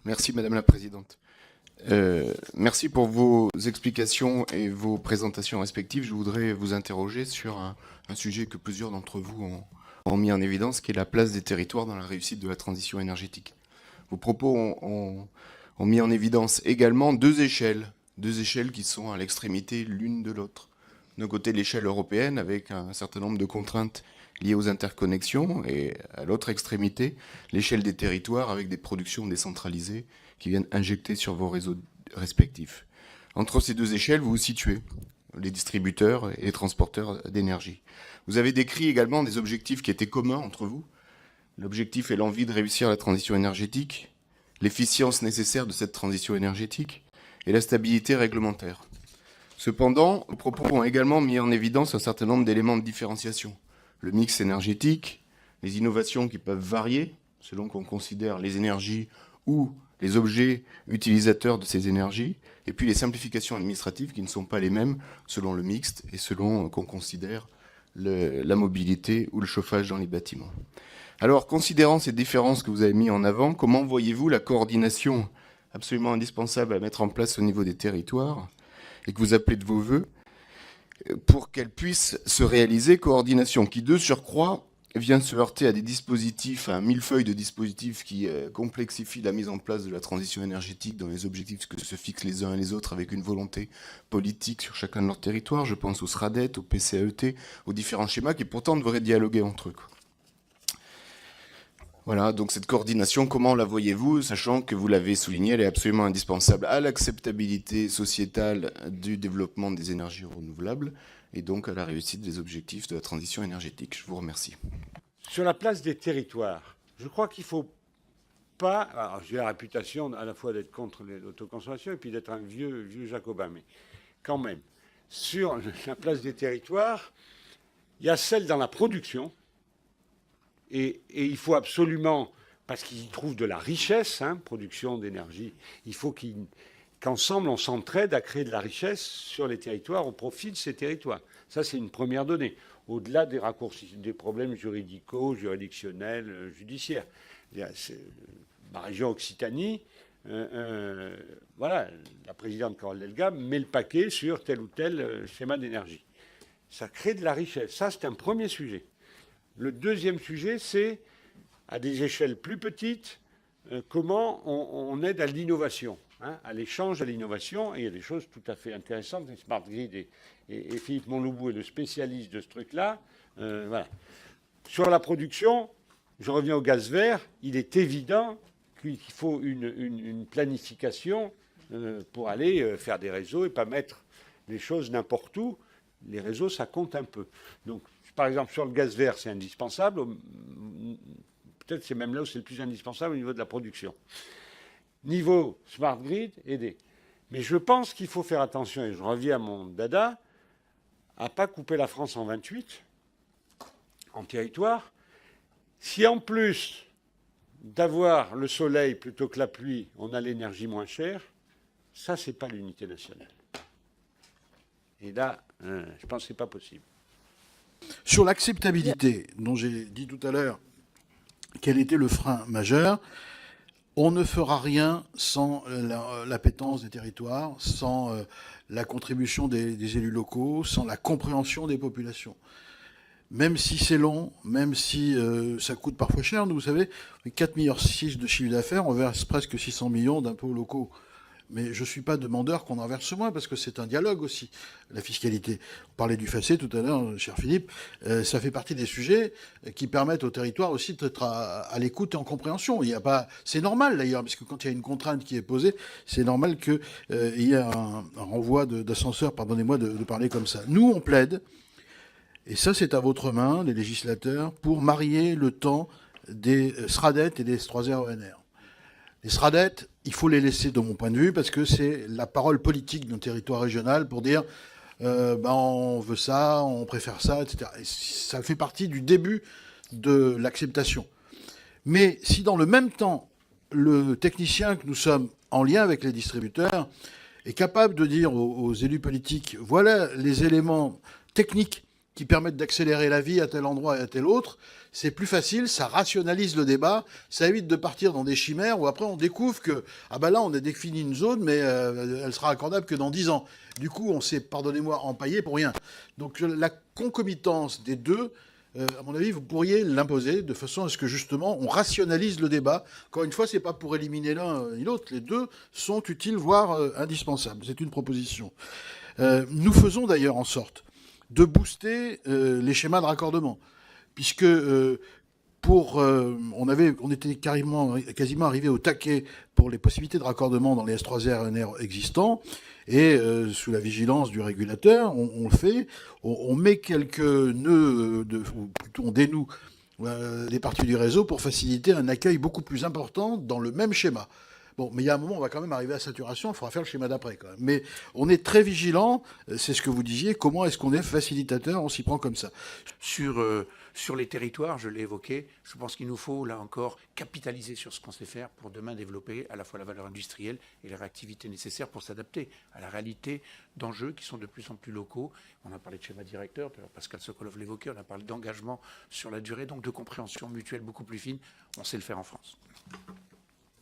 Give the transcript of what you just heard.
Merci Madame la Présidente. Merci pour vos explications et vos présentations respectives. Je voudrais vous interroger sur un sujet que plusieurs d'entre vous ont mis en évidence, qui est la place des territoires dans la réussite de la transition énergétique. Vos propos ont mis en évidence également deux échelles qui sont à l'extrémité l'une de l'autre. D'un côté, l'échelle européenne, avec un certain nombre de contraintes liées aux interconnexions, et à l'autre extrémité, l'échelle des territoires, avec des productions décentralisées qui viennent injecter sur vos réseaux respectifs. Entre ces deux échelles, vous vous situez, les distributeurs et les transporteurs d'énergie. Vous avez décrit également des objectifs qui étaient communs entre vous. L'objectif est l'envie de réussir la transition énergétique, l'efficience nécessaire de cette transition énergétique et la stabilité réglementaire. Cependant, vos propos ont également mis en évidence un certain nombre d'éléments de différenciation. Le mix énergétique, les innovations qui peuvent varier selon qu'on considère les énergies ou les objets utilisateurs de ces énergies, et puis les simplifications administratives qui ne sont pas les mêmes selon le mixte et selon qu'on considère la mobilité ou le chauffage dans les bâtiments. Alors, considérant ces différences que vous avez mises en avant, comment voyez-vous la coordination absolument indispensable à mettre en place au niveau des territoires et que vous appelez de vos voeux pour qu'elle puisse se réaliser, coordination qui, de surcroît, vient se heurter à des dispositifs, à un millefeuille de dispositifs qui complexifient la mise en place de la transition énergétique dans les objectifs que se fixent les uns et les autres avec une volonté politique sur chacun de leurs territoires. Je pense aux SRADET, aux PCAET, aux différents schémas qui pourtant devraient dialoguer entre eux. Voilà, donc cette coordination, comment la voyez-vous, sachant que vous l'avez souligné, elle est absolument indispensable à l'acceptabilité sociétale du développement des énergies renouvelables et donc à la réussite des objectifs de la transition énergétique. Je vous remercie. Sur la place des territoires, je crois qu'il ne faut pas... Alors, j'ai la réputation à la fois d'être contre l'autoconsommation et puis d'être un vieux jacobin, mais quand même, sur la place des territoires, il y a celle dans la production, et il faut absolument, parce qu'ils y trouvent de la richesse, production d'énergie, il faut qu'ensemble on s'entraide à créer de la richesse sur les territoires au profit de ces territoires. Ça, c'est une première donnée, au-delà des raccourcis, des problèmes juridictionnels, judiciaires. Ma région Occitanie, voilà, la présidente Carole Delga met le paquet sur tel ou tel schéma d'énergie. Ça crée de la richesse. Ça, c'est un premier sujet. Le deuxième sujet, c'est, à des échelles plus petites, comment on aide à l'innovation, à l'échange, à l'innovation. Et il y a des choses tout à fait intéressantes. Les Smart Grid et Philippe Monloubou est le spécialiste de ce truc-là. Voilà. Sur la production, je reviens au gaz vert, il est évident qu'il faut une planification pour aller faire des réseaux et pas mettre les choses n'importe où. Les réseaux, ça compte un peu. Donc, par exemple, sur le gaz vert, c'est indispensable. Peut-être c'est même là où c'est le plus indispensable au niveau de la production. Niveau smart grid, aider. Mais je pense qu'il faut faire attention, et je reviens à mon dada, à ne pas couper la France en 28, en territoire. Si en plus d'avoir le soleil plutôt que la pluie, on a l'énergie moins chère, ça, c'est pas l'unité nationale. Et là, je pense que ce n'est pas possible. Sur l'acceptabilité, dont j'ai dit tout à l'heure quel était le frein majeur, on ne fera rien sans l'appétence des territoires, sans la contribution des élus locaux, sans la compréhension des populations. Même si c'est long, même si ça coûte parfois cher, nous, vous savez, 4,6 milliards de chiffre d'affaires, on verse presque 600 millions d'impôts locaux. Mais je ne suis pas demandeur qu'on en verse moins, parce que c'est un dialogue aussi, la fiscalité. On parlait du FACÉ tout à l'heure, cher Philippe. Ça fait partie des sujets qui permettent au territoire aussi d'être à l'écoute et en compréhension. Il y a pas, c'est normal d'ailleurs, parce que quand il y a une contrainte qui est posée, c'est normal qu'il y ait un renvoi d'ascenseur, pardonnez-moi de parler comme ça. Nous, on plaide, et ça c'est à votre main, les législateurs, pour marier le temps des SRADET et des S3R ONR. Les SRADET, il faut les laisser de mon point de vue parce que c'est la parole politique d'un territoire régional pour dire on veut ça, on préfère ça, etc. Et ça fait partie du début de l'acceptation. Mais si dans le même temps, le technicien que nous sommes en lien avec les distributeurs est capable de dire aux élus politiques, voilà les éléments techniques qui permettent d'accélérer la vie à tel endroit et à tel autre, c'est plus facile, ça rationalise le débat, ça évite de partir dans des chimères où après on découvre que, ah ben là on a défini une zone, mais elle sera accordable que dans 10 ans. Du coup, on s'est, pardonnez-moi, empaillé pour rien. Donc la concomitance des deux, à mon avis, vous pourriez l'imposer de façon à ce que justement on rationalise le débat. Encore une fois, c'est pas pour éliminer l'un ni l'autre. Les deux sont utiles, voire indispensables. C'est une proposition. Nous faisons d'ailleurs en sorte de booster les schémas de raccordement, puisque on était quasiment arrivé au taquet pour les possibilités de raccordement dans les S3R et NR existants, et sous la vigilance du régulateur, on le fait, on met quelques nœuds, ou plutôt on dénoue des parties du réseau pour faciliter un accueil beaucoup plus important dans le même schéma. Bon, mais il y a un moment, on va quand même arriver à saturation, il faudra faire le schéma d'après quand même. Mais on est très vigilant, c'est ce que vous disiez, comment est-ce qu'on est facilitateur, on s'y prend comme ça. Sur les territoires, je l'ai évoqué, je pense qu'il nous faut, là encore, capitaliser sur ce qu'on sait faire pour demain développer à la fois la valeur industrielle et les réactivités nécessaires pour s'adapter à la réalité d'enjeux qui sont de plus en plus locaux. On a parlé de schéma directeur, Pascal Sokolov l'évoquait, on a parlé d'engagement sur la durée, donc de compréhension mutuelle beaucoup plus fine. On sait le faire en France.